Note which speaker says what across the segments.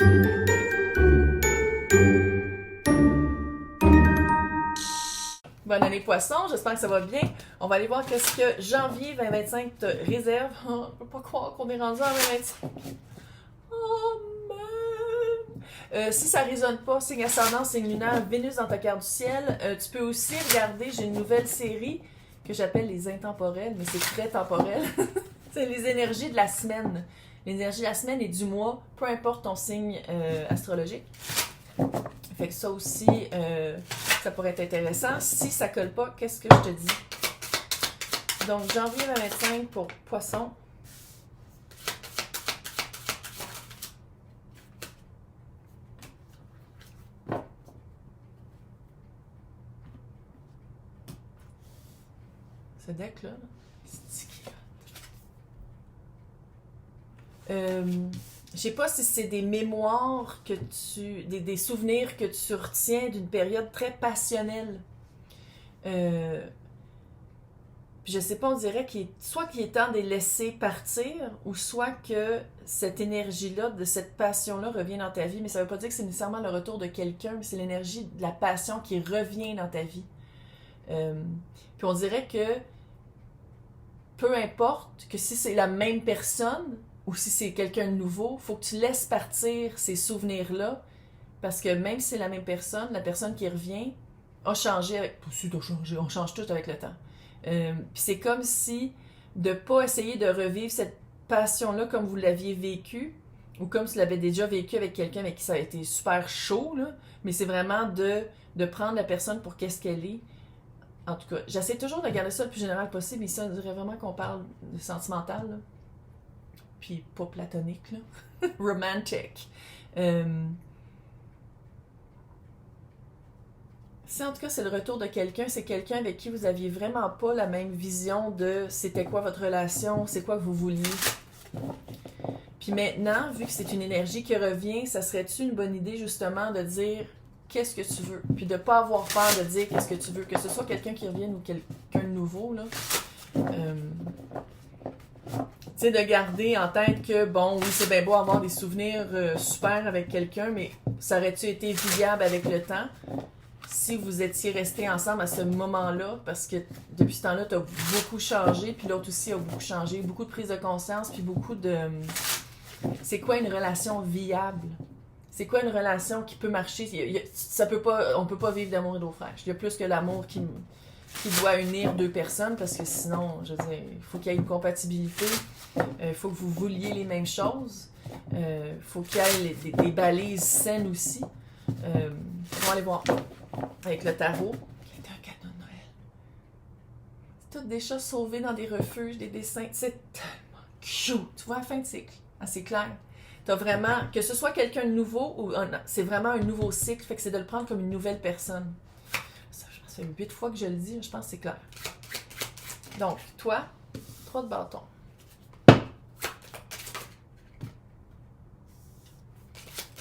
Speaker 1: Bonne année Poisson, j'espère que ça va bien. On va aller voir qu'est-ce que janvier 2025 te réserve. Oh, je peux pas croire qu'on est rendu en 2025. Oh man! Si ça résonne pas, signe ascendant, signe lunaire, Vénus dans ta carte du ciel. Tu peux aussi regarder, j'ai une nouvelle série que j'appelle les intemporels, mais c'est très temporel. C'est les énergies de la semaine. L'énergie de la semaine et du mois, peu importe ton signe astrologique. Fait que ça aussi, ça pourrait être intéressant. Si ça colle pas, qu'est-ce que je te dis? Donc, janvier 2025 pour Poisson. Ce deck-là, c'est sticky. Je sais pas si c'est des mémoires que des souvenirs que tu retiens d'une période très passionnelle. Puis je sais pas, on dirait soit qu'il est temps de les laisser partir, ou soit que cette énergie-là, de cette passion-là revient dans ta vie. Mais ça veut pas dire que c'est nécessairement le retour de quelqu'un, mais c'est l'énergie de la passion qui revient dans ta vie. Puis on dirait que peu importe que si c'est la même personne ou si c'est quelqu'un de nouveau, il faut que tu laisses partir ces souvenirs-là, parce que même si c'est la même personne, la personne qui revient a changé avec... Aussi, t'as changé, on change tout avec le temps. Puis c'est comme si de pas essayer de revivre cette passion-là comme vous l'aviez vécu, ou comme si vous l'avez déjà vécu avec quelqu'un avec qui ça a été super chaud, là, mais c'est vraiment de prendre la personne pour qu'est-ce qu'elle est. En tout cas, j'essaie toujours de garder ça le plus général possible, mais ça, on dirait vraiment qu'on parle de sentimental, là. Puis pas platonique, là. Romantic. Si en tout cas c'est le retour de quelqu'un, c'est quelqu'un avec qui vous aviez vraiment pas la même vision de c'était quoi votre relation, c'est quoi que vous vouliez. Puis maintenant, vu que c'est une énergie qui revient, ça serait-tu une bonne idée justement de dire qu'est-ce que tu veux, puis de pas avoir peur de dire qu'est-ce que tu veux, que ce soit quelqu'un qui revienne ou quelqu'un de nouveau, là. Tu sais, de garder en tête que, bon, oui, c'est bien beau avoir des souvenirs super avec quelqu'un, mais ça aurait-tu été viable avec le temps si vous étiez restés ensemble à ce moment-là? Parce que depuis ce temps-là, tu as beaucoup changé, puis l'autre aussi a beaucoup changé, beaucoup de prise de conscience, puis beaucoup de... C'est quoi une relation viable? C'est quoi une relation qui peut marcher? Ça peut pas, on peut pas vivre d'amour et d'eau fraîche. Il y a plus que l'amour qui doit unir deux personnes, parce que sinon, je veux dire, il faut qu'il y ait une compatibilité, il faut que vous vouliez les mêmes choses, il faut qu'il y ait des balises saines aussi. On va aller voir avec le tarot, qui est un cadeau de Noël. C'est toutes des choses sauvées dans des refuges, des dessins, c'est tellement cute. Tu vois, à la fin de cycle, assez clair. T'as vraiment, que ce soit quelqu'un de nouveau, ou c'est vraiment un nouveau cycle, fait que c'est de le prendre comme une nouvelle personne. Ça fait 8 fois que je le dis, je pense que c'est clair. Donc, toi, 3 de bâton.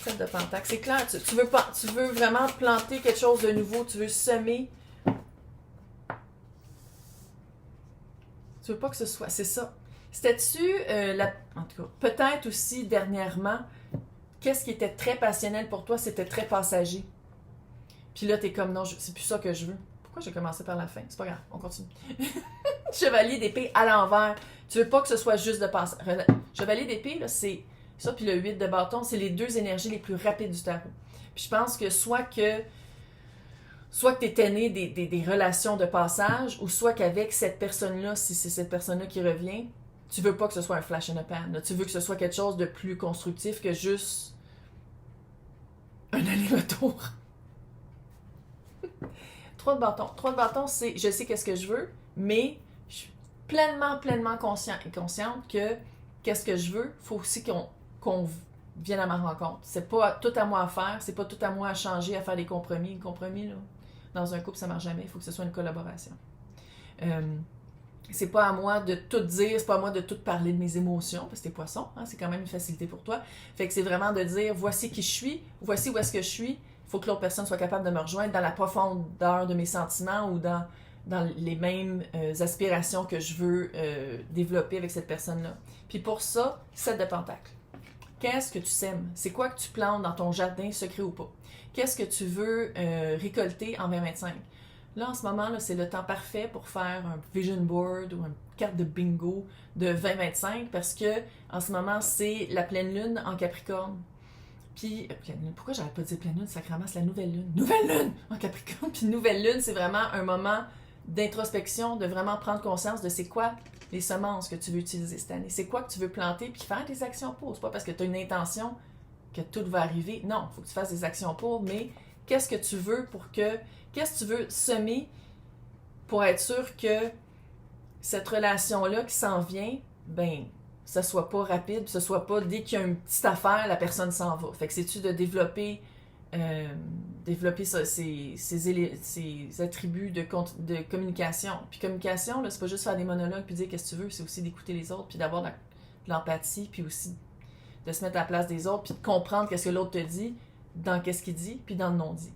Speaker 1: 7 de pentacle. C'est clair, tu veux vraiment planter quelque chose de nouveau, tu veux semer. Tu veux pas que ce soit... C'est ça. C'était-tu, en tout cas, peut-être aussi dernièrement, qu'est-ce qui était très passionnel pour toi, c'était très passager. Puis là, t'es comme, non, c'est plus ça que je veux. Pourquoi j'ai commencé par la fin? C'est pas grave, on continue. Chevalier d'épée à l'envers. Tu veux pas que ce soit juste de passer. Chevalier d'épée, là, c'est ça, puis le 8 de bâton, c'est les deux énergies les plus rapides du tarot. Puis je pense que soit que t'étais né des relations de passage, ou soit qu'avec cette personne-là, si c'est cette personne-là qui revient, tu veux pas que ce soit un flash in a pan. Là. Tu veux que ce soit quelque chose de plus constructif que juste un aller-retour. 3 de bâton. 3 de bâton, c'est je sais qu'est-ce que je veux, mais je suis pleinement consciente que qu'est-ce que je veux, faut aussi qu'on vienne à ma rencontre. C'est pas tout à moi à faire, c'est pas tout à moi à changer, à faire des compromis. Les compromis, là, dans un couple, ça marche jamais. Il faut que ce soit une collaboration. C'est pas à moi de tout dire, c'est pas à moi de tout parler de mes émotions, parce que t'es poisson, hein, c'est quand même une facilité pour toi. Fait que c'est vraiment de dire, voici qui je suis, voici où est-ce que je suis, il faut que l'autre personne soit capable de me rejoindre dans la profondeur de mes sentiments ou dans les mêmes aspirations que je veux développer avec cette personne-là. Puis pour ça, 7 de pentacle. Qu'est-ce que tu sèmes? C'est quoi que tu plantes dans ton jardin, secret ou pas? Qu'est-ce que tu veux récolter en 2025? Là, en ce moment, là, c'est le temps parfait pour faire un vision board ou une carte de bingo de 2025 parce que en ce moment, c'est la pleine lune en Capricorne. Puis, pleine lune, pourquoi j'arrête pas de dire pleine lune? Sacrément, c'est la nouvelle lune. Nouvelle lune en Capricorne! Puis nouvelle lune, c'est vraiment un moment d'introspection, de vraiment prendre conscience de c'est quoi les semences que tu veux utiliser cette année. C'est quoi que tu veux planter puis faire des actions pour. C'est pas parce que tu as une intention que tout va arriver. Non, il faut que tu fasses des actions pour, mais qu'est-ce que tu veux pour que... Qu'est-ce que tu veux semer pour être sûr que cette relation-là qui s'en vient, ben, ça soit pas rapide, ce soit pas dès qu'il y a une petite affaire, la personne s'en va. Fait que c'est-tu de développer ses attributs de communication. Puis communication, là, c'est pas juste faire des monologues puis dire qu'est-ce que tu veux, c'est aussi d'écouter les autres puis d'avoir de l'empathie puis aussi de se mettre à la place des autres puis de comprendre qu'est-ce que l'autre te dit, dans qu'est-ce qu'il dit puis dans le non-dit.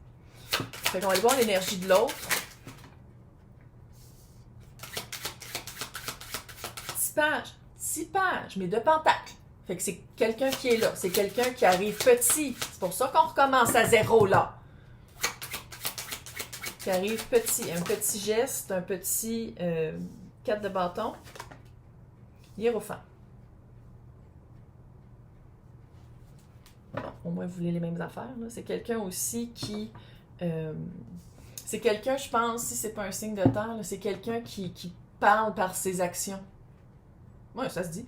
Speaker 1: Fait qu'on va aller voir l'énergie de l'autre. 6 pages, mais de pentacles. Fait que c'est quelqu'un qui est là. C'est quelqu'un qui arrive petit. C'est pour ça qu'on recommence à zéro, là. Qui arrive petit. Un petit geste, un petit 4 de bâton. Hiérophant. Bon, au moins, vous voulez les mêmes affaires. Là. C'est quelqu'un aussi qui... c'est quelqu'un, je pense, si c'est pas un signe de terre, c'est quelqu'un qui parle par ses actions. Ouais, ça se dit.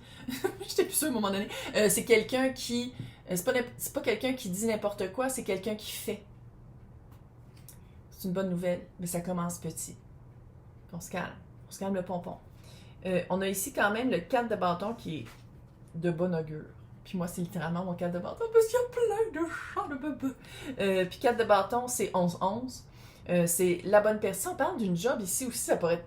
Speaker 1: J'étais plus sûre à un moment donné. C'est quelqu'un qui... c'est pas quelqu'un qui dit n'importe quoi, c'est quelqu'un qui fait. C'est une bonne nouvelle, mais ça commence petit. On se calme. On se calme le pompon. On a ici quand même le 4 de bâton qui est de bon augure. Puis moi, c'est littéralement mon 4 de bâton parce qu'il y a plein de chats de bébé. Puis 4 de bâton, c'est 11-11. C'est la bonne personne. On parle d'une job ici aussi, ça pourrait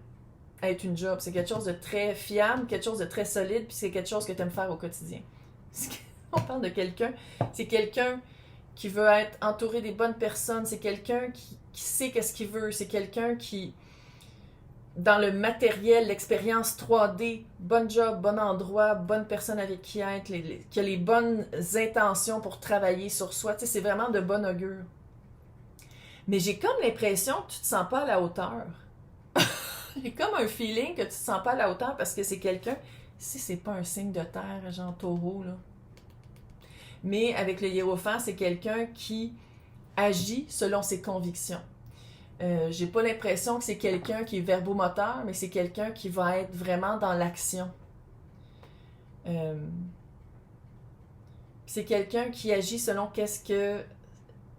Speaker 1: être une job. C'est quelque chose de très fiable, quelque chose de très solide, puis c'est quelque chose que tu aimes faire au quotidien. On parle de quelqu'un. C'est quelqu'un qui veut être entouré des bonnes personnes. C'est quelqu'un qui sait qu'est-ce qu'il veut. C'est quelqu'un qui, dans le matériel, l'expérience 3D, bon job, bon endroit, bonne personne avec qui être, qui a les bonnes intentions pour travailler sur soi. Tu sais, c'est vraiment de bon augure. Mais j'ai comme l'impression que tu te sens pas à la hauteur. J'ai comme un feeling que tu te sens pas à la hauteur parce que c'est quelqu'un, si c'est pas un signe de terre, genre taureau, là. Mais avec le hiérophant, c'est quelqu'un qui agit selon ses convictions. J'ai pas l'impression que c'est quelqu'un qui est verbomoteur, mais c'est quelqu'un qui va être vraiment dans l'action. C'est quelqu'un qui agit selon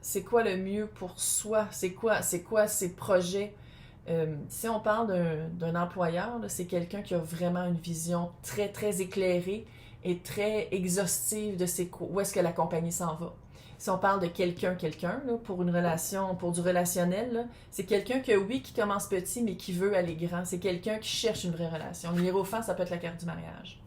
Speaker 1: c'est quoi le mieux pour soi, c'est quoi ses projets. Si on parle d'un employeur, là, c'est quelqu'un qui a vraiment une vision très, très éclairée et très exhaustive de où est-ce que la compagnie s'en va. Si on parle de quelqu'un, là, pour une relation, pour du relationnel, là, c'est quelqu'un qui commence petit, mais qui veut aller grand. C'est quelqu'un qui cherche une vraie relation. Le hiérophant, ça peut être la carte du mariage.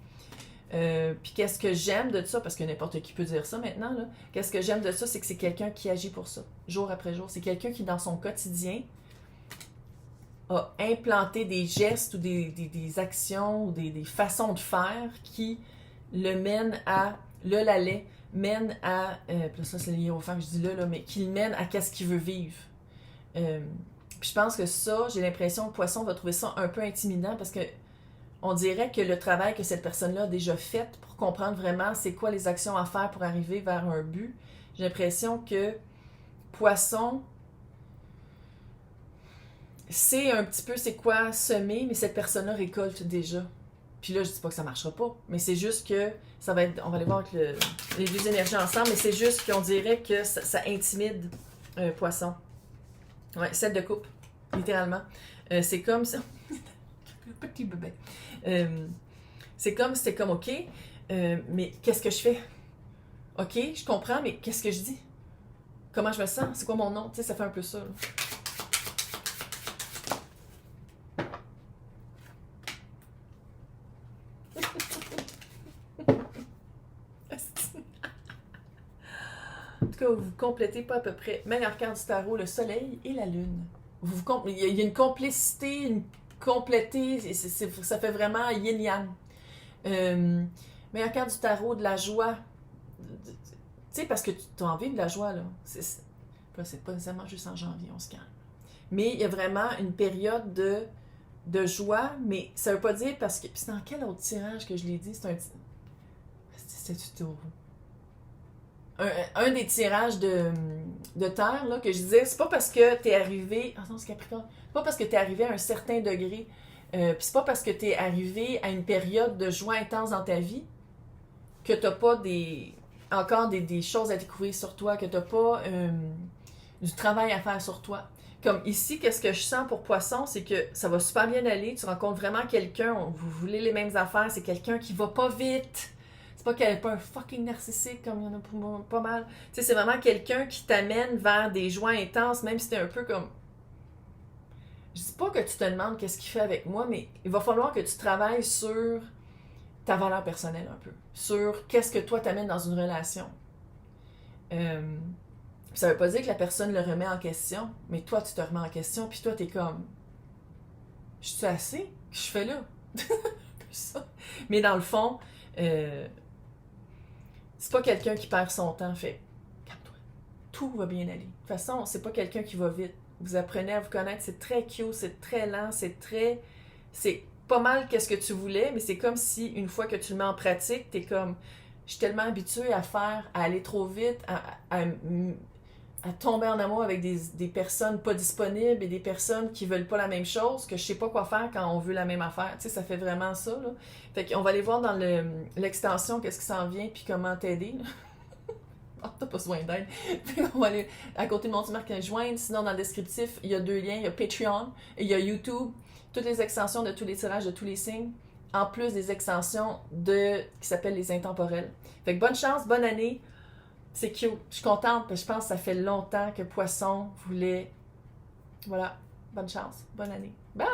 Speaker 1: Puis qu'est-ce que j'aime de ça, parce que n'importe qui peut dire ça maintenant, là. Qu'est-ce que j'aime de ça, c'est que c'est quelqu'un qui agit pour ça, jour après jour. C'est quelqu'un qui, dans son quotidien, a implanté des gestes ou des actions ou des façons de faire qui le mènent à mène à ça c'est le hiérophant que je dis là, mais qui le mène à qu'est-ce qu'il veut vivre. Puis je pense que ça, j'ai l'impression que le poisson va trouver ça un peu intimidant parce que on dirait que le travail que cette personne-là a déjà fait pour comprendre vraiment c'est quoi les actions à faire pour arriver vers un but, j'ai l'impression que poisson c'est un petit peu c'est quoi semer, mais cette personne-là récolte déjà. Puis là, je dis pas que ça marchera pas, mais c'est juste que ça va être, on va aller voir avec les deux énergies ensemble, mais c'est juste qu'on dirait que ça intimide un poisson. Ouais, 7 de coupe, littéralement. C'est comme ça. Petit bébé. C'est comme, c'était comme, OK, mais qu'est-ce que je fais? OK, je comprends, mais qu'est-ce que je dis? Comment je me sens? C'est quoi mon nom? Tu sais, ça fait un peu ça, là. Vous complétez pas à peu près. Meilleure carte du tarot, le soleil et la lune. Il y a une complicité, une complété, ça fait vraiment yin-yang. Meilleure carte du tarot, de la joie, sais, parce que tu as envie de la joie, là. C'est pas nécessairement juste en janvier, on se calme. Mais il y a vraiment une période de joie, mais ça veut pas dire parce que... Puis c'est dans quel autre tirage que je l'ai dit? C'est du taureau. Un des tirages de terre, là, que je disais, c'est pas parce que t'es arrivé... Ah non, c'est Capricorne. C'est pas parce que t'es arrivé à un certain degré, puis c'est pas parce que t'es arrivé à une période de joie intense dans ta vie que t'as pas encore des choses à découvrir sur toi, que t'as pas du travail à faire sur toi. Comme ici, qu'est-ce que je sens pour Poisson, c'est que ça va super bien aller, tu rencontres vraiment quelqu'un, vous voulez les mêmes affaires, c'est quelqu'un qui va pas vite. C'est pas qu'elle n'est pas un fucking narcissique comme il y en a pour moi, pas mal. Tu sais, c'est vraiment quelqu'un qui t'amène vers des joies intenses, même si t'es un peu comme... Je dis pas que tu te demandes qu'est-ce qu'il fait avec moi, mais il va falloir que tu travailles sur ta valeur personnelle un peu. Sur qu'est-ce que toi t'amènes dans une relation. Ça veut pas dire que la personne le remet en question, mais toi tu te remets en question, puis toi t'es comme... Je suis assez? Qu'est-ce que je fais là? Ça. Mais dans le fond... c'est pas quelqu'un qui perd son temps, fait calme-toi. Tout va bien aller. De toute façon, c'est pas quelqu'un qui va vite. Vous apprenez à vous connaître, c'est très cute, c'est très lent, c'est pas mal qu'est-ce que tu voulais, mais c'est comme si une fois que tu le mets en pratique, t'es comme... Je suis tellement habituée à aller trop vite, à tomber en amour avec des personnes pas disponibles et des personnes qui veulent pas la même chose, que je sais pas quoi faire quand on veut la même affaire. Tu sais, ça fait vraiment ça, là. Fait qu'on va aller voir dans l'extension qu'est-ce qui s'en vient puis comment t'aider. Oh, t'as pas besoin d'aide. On va aller à côté de mon petit marque joindre. Sinon, dans le descriptif, il y a 2 liens. Il y a Patreon et il y a YouTube. Toutes les extensions de tous les tirages, de tous les signes. En plus des extensions qui s'appellent les intemporels. Fait que bonne chance, bonne année. C'est cute. Je suis contente parce que je pense que ça fait longtemps que Poisson voulait... Voilà. Bonne chance. Bonne année. Bye!